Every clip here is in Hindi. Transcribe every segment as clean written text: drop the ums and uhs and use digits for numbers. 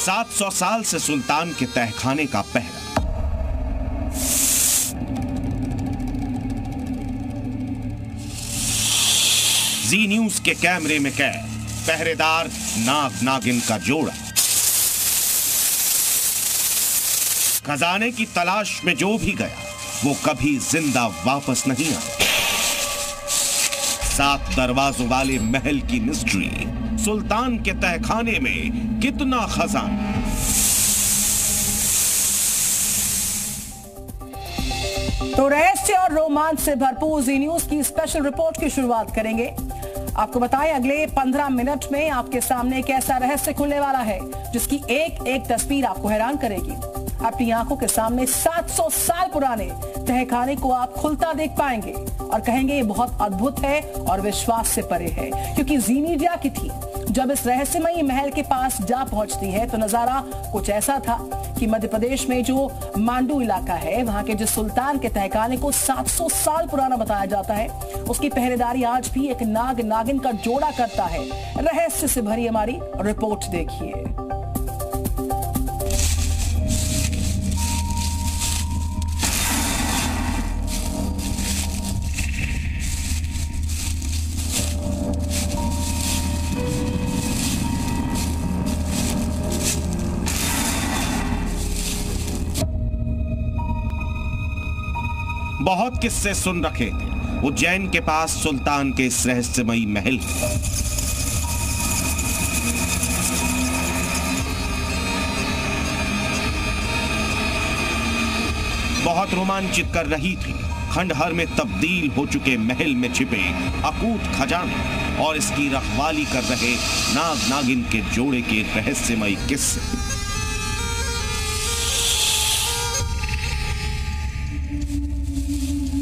700 साल से सुल्तान के तहखाने का पहरा। जी न्यूज के कैमरे में कैद पहरेदार नाग नागिन का जोड़ा। खजाने की तलाश में जो भी गया वो कभी जिंदा वापस नहीं आया। 7 दरवाजों वाले महल की मिस्ट्री, सुल्तान के तहखाने में कितना खजाना। तो रहस्य और रोमांच से भरपूर जी न्यूज की स्पेशल रिपोर्ट की शुरुआत करेंगे। आपको बताएं, अगले 15 मिनट में आपके सामने एक ऐसा रहस्य खुलने वाला है जिसकी एक एक तस्वीर आपको हैरान करेगी। अपनी आंखों के सामने 700 साल पुराने तहखाने को आप खुलता देख पाएंगे और कहेंगे ये बहुत अद्भुत है और विश्वास से परे है, क्योंकि जी मीडिया की थी जब इस रहस्यमयी महल के पास जा पहुंचती है तो नजारा कुछ ऐसा था कि मध्य प्रदेश में जो मांडू इलाका है, वहां के जिस सुल्तान के तहखाने को 700 साल पुराना बताया जाता है, उसकी पहरेदारी आज भी एक नाग नागिन का जोड़ा करता है। रहस्य से भरी हमारी रिपोर्ट देखिए। बहुत किस्से सुन रखे थे उज्जैन के पास सुल्तान के इस रहस्यमयी महल में। बहुत रोमांचित कर रही थी खंडहर में तब्दील हो चुके महल में छिपे अकूत खजाने और इसकी रखवाली कर रहे नाग नागिन के जोड़े के रहस्यमयी किस्से।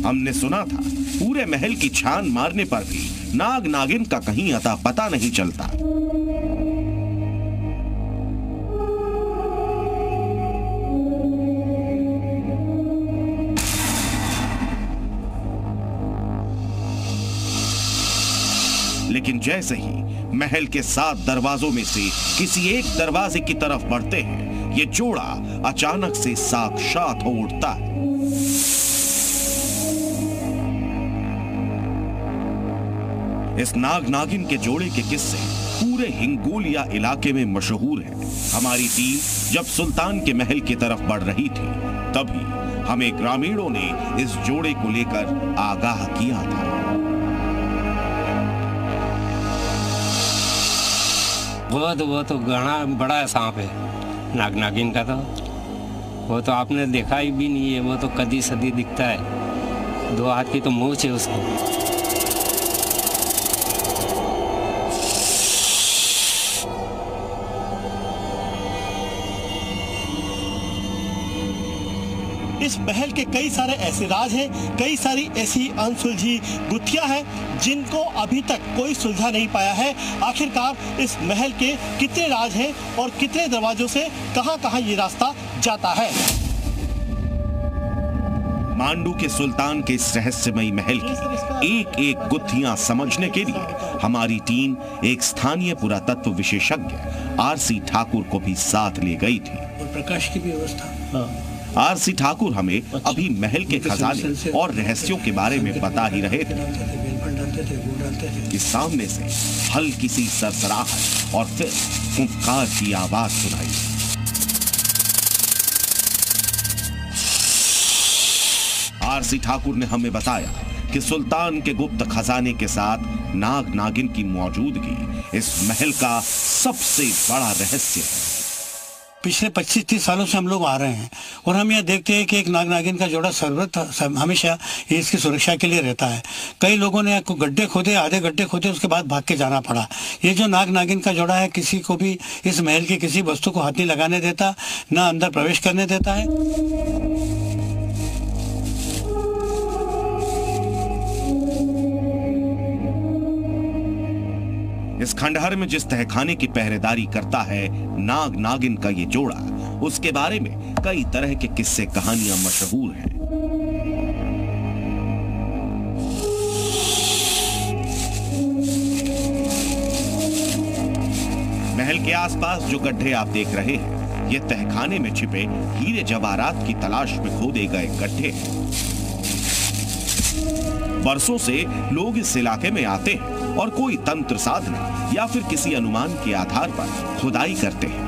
हमने सुना था पूरे महल की छान मारने पर भी नाग नागिन का कहीं अता पता नहीं चलता। लेकिन जैसे ही महल के 7 दरवाजों में से किसी एक दरवाजे की तरफ बढ़ते हैं, ये जोड़ा अचानक से साक्षात हो उठता है। इस नाग नागिन के जोड़े के किस्से पूरे हिंगोलिया इलाके में मशहूर है। हमारी टीम जब सुल्तान के महल की तरफ बढ़ रही थी तभी हमें ग्रामीणों ने इस जोड़े को लेकर आगाह किया था। वो तो घना बड़ा सांप है नाग नागिन का। तो वो तो आपने देखा ही भी नहीं है, वो तो कदी सदी दिखता है। 2 हाथ की तो मूंछ है उसको। इस महल के कई सारे ऐसे राज हैं, कई सारी ऐसी अनसुलझी गुत्थियां हैं जिनको अभी तक कोई सुलझा नहीं पाया है। आखिरकार इस महल के कितने राज हैं और कितने दरवाजों से कहां-कहां ये रास्ता जाता है। मांडू के सुल्तान के इस रहस्यमयी महल की एक एक गुत्थियां समझने के लिए हमारी टीम एक स्थानीय पुरातत्व विशेषज्ञ आरसी ठाकुर को भी साथ ले गई थी। और प्रकाश की भी व्यवस्था। आरसी ठाकुर हमें अभी महल के खजाने और रहस्यों के बारे में बता ही रहे थे कि सामने से हल्की सी सरसराहट और फिर फुंकार की आवाज सुनाई। आरसी ठाकुर ने हमें बताया कि सुल्तान के गुप्त खजाने के साथ नाग नागिन की मौजूदगी इस महल का सबसे बड़ा रहस्य है। पिछले 25-30 सालों से हम लोग आ रहे हैं और हम यह देखते हैं कि एक नाग नागिन का जोड़ा सर्वत हमेशा इसकी सुरक्षा के लिए रहता है। कई लोगों ने गड्ढे खोदे, आधे गड्ढे खोदे, उसके बाद भाग के जाना पड़ा। ये जो नाग नागिन का जोड़ा है किसी को भी इस महल की किसी वस्तु को हाथ नहीं लगाने देता, ना अंदर प्रवेश करने देता है। इस खंडहर में जिस तहखाने की पहरेदारी करता है नाग नागिन का ये जोड़ा, उसके बारे में कई तरह के किस्से कहानियां मशहूर हैं। महल महल के आसपास जो गड्ढे आप देख रहे हैं, ये तहखाने में छिपे हीरे जवाहरात की तलाश में खोदे गए गड्ढे हैं। बरसों से लोग इस इलाके में आते हैं और कोई तंत्र साधना या फिर किसी अनुमान के आधार पर खुदाई करते हैं।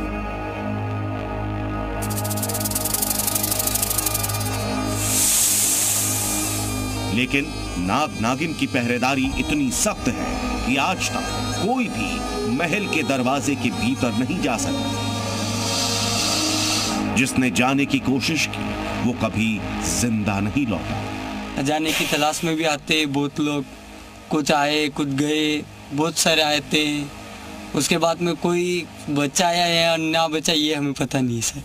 लेकिन नाग नागिन की पहरेदारी इतनी सख्त है कि आज तक कोई भी महल के दरवाजे के भीतर नहीं जा सका। जिसने जाने की कोशिश की वो कभी जिंदा नहीं लौटा। जाने की तलाश में भी आते बहुत लोग, कुछ आए कुछ गए, बहुत सारे आए थे। उसके बाद में कोई बच्चा आया या ना बच्चा ये हमें पता नहीं है।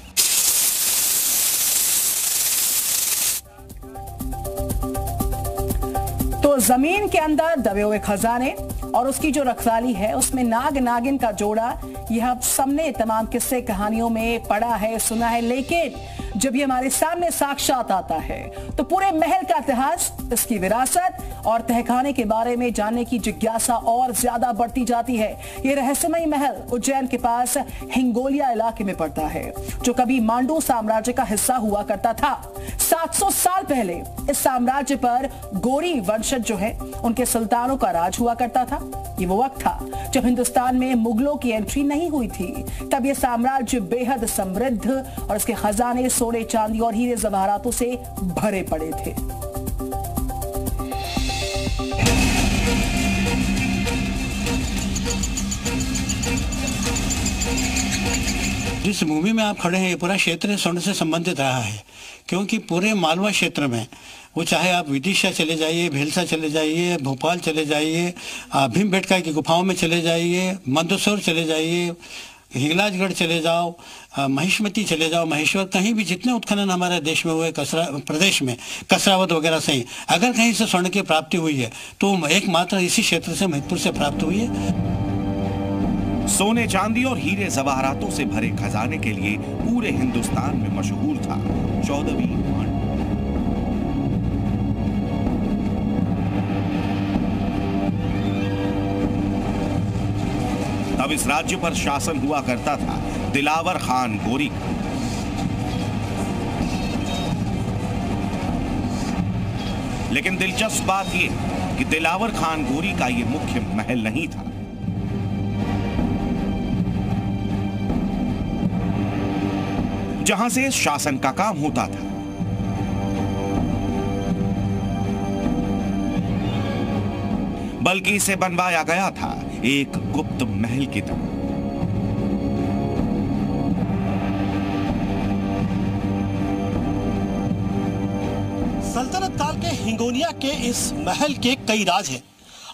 तो जमीन के अंदर दबे हुए खजाने और उसकी जो रखवाली है उसमें नाग नागिन का जोड़ा, यह अब सबने तमाम किस्से कहानियों में पढ़ा है, सुना है, लेकिन जब ये हमारे सामने साक्षात आता है तो पूरे महल का इतिहास, इसकी विरासत और तहखाने के बारे में जानने की जिज्ञासा और ज्यादा बढ़ती जाती है। ये रहस्यमयी महल उज्जैन के पास हिंगोलिया इलाके में पड़ता है, जो कभी मांडू साम्राज्य का हिस्सा हुआ करता था। 700 साल पहले इस साम्राज्य पर गोरी वंशज जो है उनके सुल्तानों का राज हुआ करता था। ये वो वक्त था जब हिंदुस्तान में मुगलों की एंट्री नहीं हुई थी। तब ये साम्राज्य बेहद समृद्ध और इसके खजाने सोने चांदी और हीरे जवाहरातों से भरे पड़े थे। जिस भूमि में आप खड़े हैं ये पूरा क्षेत्र स्वर्ण से संबंधित रहा है, क्योंकि पूरे मालवा क्षेत्र में वो चाहे आप विदिशा चले जाइए, भेलसा चले जाइए, भोपाल चले जाइए, भीमबेटका की गुफाओं में चले जाइए, मंदसौर चले जाइए, हिंगलाजगढ़ चले जाओ, महिष्मती चले जाओ, महेश्वर, कहीं भी जितने उत्खनन हमारे देश में हुए, प्रदेश में कसरावत वगैरह से ही अगर कहीं से स्वर्ण की प्राप्ति हुई है तो एकमात्र इसी क्षेत्र से, महिदपुर से प्राप्त हुई है। सोने चांदी और हीरे जवाहरातों से भरे खजाने के लिए पूरे हिंदुस्तान में मशहूर था 14वीं मांडू। तब इस राज्य पर शासन हुआ करता था दिलावर खान गोरी का। लेकिन दिलचस्प बात यह कि दिलावर खान गोरी का यह मुख्य महल नहीं था। जहां से शासन का काम होता था, बल्कि इसे बनवाया गया था एक गुप्त महल की तरह। सल्तनत काल के हिंगोलिया के इस महल के कई राज हैं।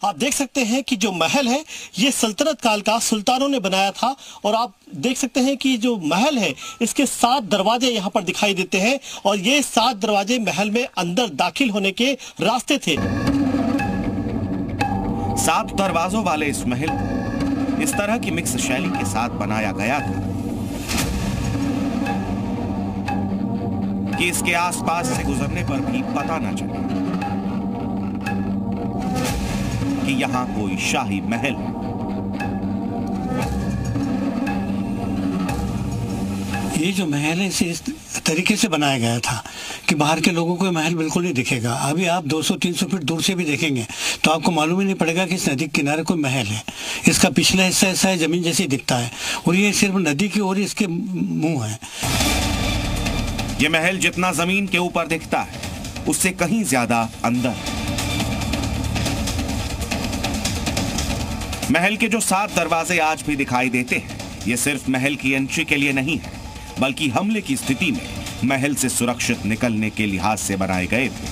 आप देख सकते हैं कि जो महल है ये सल्तनत काल का सुल्तानों ने बनाया था, और आप देख सकते हैं कि जो महल है इसके 7 दरवाजे यहाँ पर दिखाई देते हैं, और ये 7 दरवाजे महल में अंदर दाखिल होने के रास्ते थे। 7 दरवाजों वाले इस महल को इस तरह की मिक्स शैली के साथ बनाया गया था कि इसके आसपास से गुजरने पर भी पता न चले कि यहां कोई शाही महल है। ये जो महल है इसे इस तरीके से बनाया गया था कि बाहर के लोगों को महल बिल्कुल नहीं दिखेगा। अभी आप 200-300 फीट दूर से भी देखेंगे तो आपको मालूम ही नहीं पड़ेगा कि इस नदी के किनारे कोई महल है। इसका पिछला हिस्सा ऐसा है, जमीन जैसी दिखता है, और ये सिर्फ नदी की ओर इसके मुंह है। ये महल जितना जमीन के ऊपर दिखता है उससे कहीं ज्यादा अंदर। महल के जो 7 दरवाजे आज भी दिखाई देते हैं ये सिर्फ महल की एंट्री के लिए नहीं है, बल्कि हमले की स्थिति में महल से सुरक्षित निकलने के लिहाज से बनाए गए थे।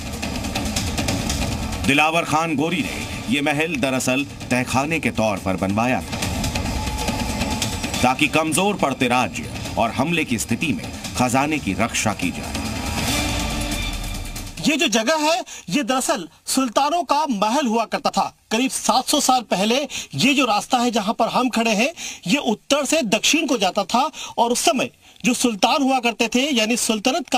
दिलावर खान गोरी ने यह महल दरअसल तहखाने के तौर पर बनवाया था ताकि कमजोर पड़ते राज्य और हमले की स्थिति में खजाने की रक्षा की जाए। ये जो जगह है ये दरअसल सुल्तानों का महल हुआ करता था। करीब 700 साल पहले ये जो रास्ता है जहां पर हम खड़े हैं ये उत्तर से दक्षिण को जाता था, और उस समय जो सुल्तान हुआ करते थे, यानी सल्तनत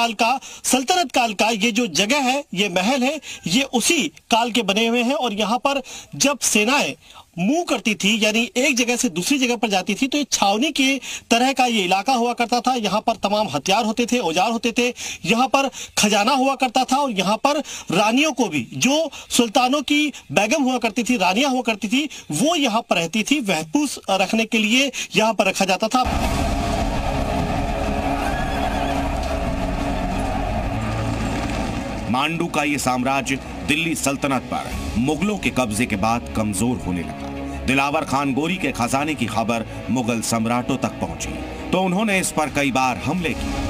काल का ये जो जगह है, ये महल है, ये उसी काल के बने हुए हैं। और यहाँ पर जब सेनाएं मूव करती थी, यानी एक जगह से दूसरी जगह पर जाती थी, तो ये छावनी के तरह का ये इलाका हुआ करता था। यहाँ पर तमाम हथियार होते थे, औजार होते थे, यहाँ पर खजाना हुआ करता था। और यहाँ पर रानियों को भी, जो सुल्तानों की बेगम हुआ करती थी, रानियां हुआ करती थी, वो यहाँ पर रहती थी। महफूज रखने के लिए यहाँ पर रखा जाता था। मांडू का ये साम्राज्य दिल्ली सल्तनत पर मुगलों के कब्जे के बाद कमजोर होने लगा। दिलावर खान गोरी के खजाने की खबर मुगल सम्राटों तक पहुंची तो उन्होंने इस पर कई बार हमले किए।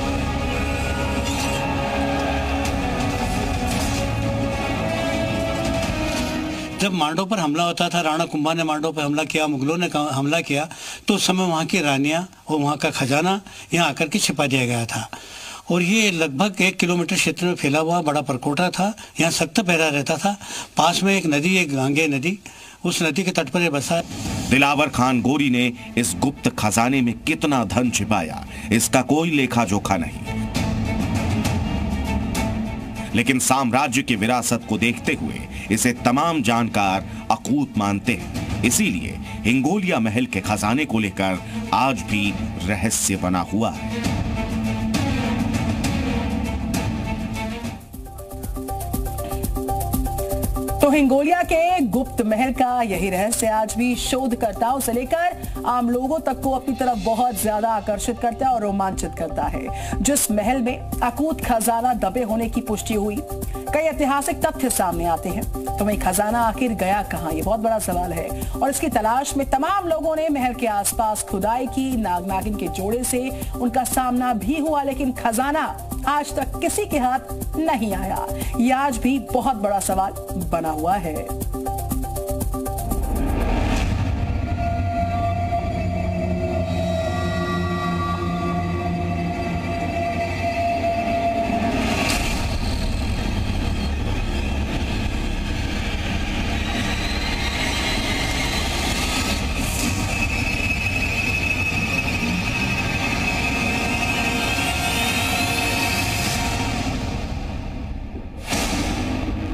जब मांडो पर हमला होता था, राणा कुंभा ने मांडो पर हमला किया, मुगलों ने हमला किया, तो उस समय वहाँ की रानियां और वहाँ का खजाना यहाँ आकर के छिपा दिया गया था। और ये लगभग 1 किलोमीटर क्षेत्र में फैला हुआ बड़ा परकोटा था। यहाँ सख्त पहरा रहता था। पास में एक नदी, एक गांगे नदी, उस नदी के तट पर बसा। दिलावर खान गोरी ने इस गुप्त खजाने में कितना धन छिपाया, इसका कोई लेखा जोखा नहीं। लेकिन साम्राज्य की विरासत को देखते हुए इसे तमाम जानकार अकूत मानते हैं। इसीलिए हिंगोलिया महल के खजाने को लेकर आज भी रहस्य बना हुआ है। तो हिंगोलिया के गुप्त महल का यही रहस्य आज भी शोधकर्ताओं से लेकर आम लोगों तक को अपनी तरफ बहुत ज्यादा आकर्षित करता है और रोमांचित करता है। जिस महल में अकूत खजाना दबे होने की पुष्टि हुई, कई ऐतिहासिक तथ्य सामने आते हैं, तो वही खजाना आखिर गया कहां, ये बहुत बड़ा सवाल है। और इसकी तलाश में तमाम लोगों ने महल के आसपास खुदाई की, नाग नागिन के जोड़े से उनका सामना भी हुआ, लेकिन खजाना आज तक किसी के हाथ नहीं आया। ये आज भी बहुत बड़ा सवाल बना हुआ है।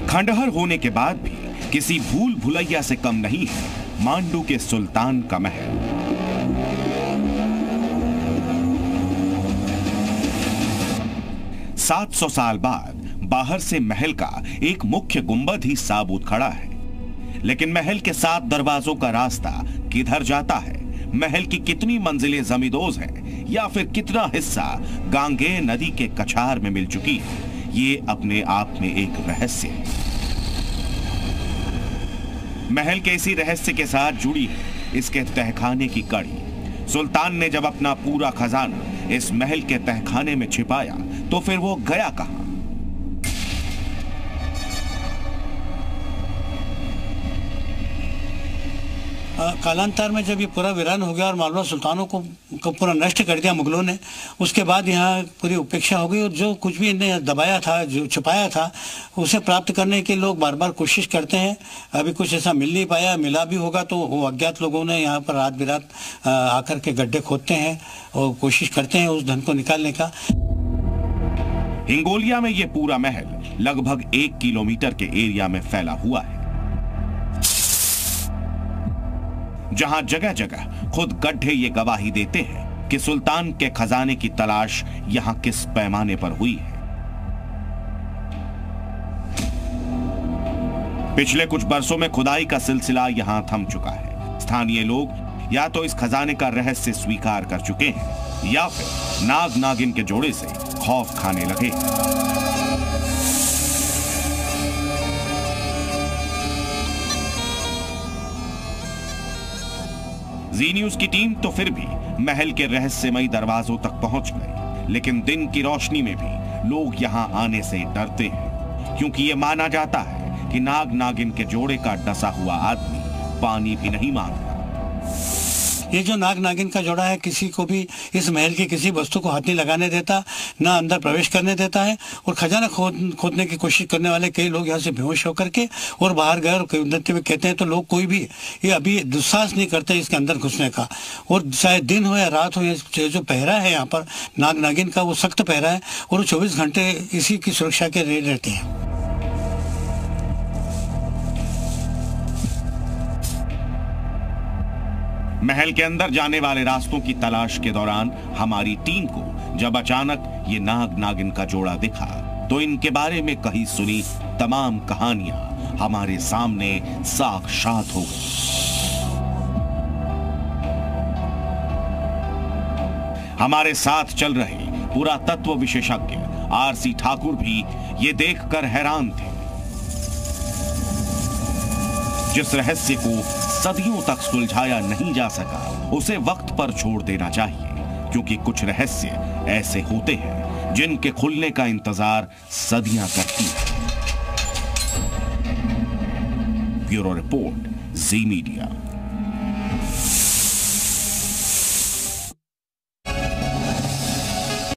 खंडहर होने के बाद भी किसी भूल भुलैया से कम नहीं है मांडू के सुल्तान का महल। सात 700 साल बाद बाहर से महल का एक मुख्य गुंबद ही साबुत खड़ा है, लेकिन महल के 7 दरवाजों का रास्ता किधर जाता है, महल की कितनी मंजिलें जमींदोज हैं, या फिर कितना हिस्सा गांगे नदी के कछार में मिल चुकी है, ये अपने आप में एक रहस्य है। महल के इसी रहस्य के साथ जुड़ी है इसके तहखाने की कड़ी। सुल्तान ने जब अपना पूरा खजाना इस महल के तहखाने में छिपाया तो फिर वो गया कहां? कालांतर में जब ये पूरा वीरान हो गया और मालवा सुल्तानों को पूरा नष्ट कर दिया मुगलों ने, उसके बाद यहाँ पूरी उपेक्षा हो गई और जो कुछ भी इन्हें दबाया था, जो छुपाया था, उसे प्राप्त करने के लोग बार बार कोशिश करते हैं। अभी कुछ ऐसा मिल नहीं पाया, मिला भी होगा तो वो अज्ञात लोगों ने यहाँ पर रात बिरात आकर के गड्ढे खोदते हैं और कोशिश करते हैं उस धन को निकालने का। हिंगोलिया में ये पूरा महल लगभग 1 किलोमीटर के एरिया में फैला हुआ है, जहां जगह जगह खुद गड्ढे ये गवाही देते हैं कि सुल्तान के खजाने की तलाश यहां किस पैमाने पर हुई है। पिछले कुछ बरसों में खुदाई का सिलसिला यहां थम चुका है। स्थानीय लोग या तो इस खजाने का रहस्य स्वीकार कर चुके हैं या फिर नाग नागिन के जोड़े से खौफ खाने लगे। जी न्यूज की टीम तो फिर भी महल के रहस्यमयी दरवाजों तक पहुंच गए, लेकिन दिन की रोशनी में भी लोग यहां आने से डरते हैं, क्योंकि यह माना जाता है कि नाग नागिन के जोड़े का डसा हुआ आदमी पानी भी नहीं मांगता। ये जो नाग नागिन का जोड़ा है किसी को भी इस महल की किसी वस्तु को हाथ नहीं लगाने देता, ना अंदर प्रवेश करने देता है। और खजाना खोदने की कोशिश करने वाले कई लोग यहाँ से बेहोश होकर के और बाहर गए और नृत्य में कहते हैं तो लोग कोई भी ये अभी दुस्साहस नहीं करते इसके अंदर घुसने का। और चाहे दिन हो या रात हो, ये जो पहरा है यहाँ पर नाग नागिन का वो सख्त पहरा है और वो 24 घंटे इसी की सुरक्षा के लिए रहते हैं। महल के अंदर जाने वाले रास्तों की तलाश के दौरान हमारी टीम को जब अचानक ये नाग नागिन का जोड़ा दिखा तो इनके बारे में कही सुनी तमाम कहानियां हमारे सामने साक्षात हो गई। हमारे साथ चल रहे पुरातत्व विशेषज्ञ आरसी ठाकुर भी ये देखकर हैरान थे। जिस रहस्य को सदियों तक सुलझाया नहीं जा सका उसे वक्त पर छोड़ देना चाहिए, क्योंकि कुछ रहस्य ऐसे होते हैं जिनके खुलने का इंतजार सदियां करती है। ब्यूरो रिपोर्ट, जी मीडिया।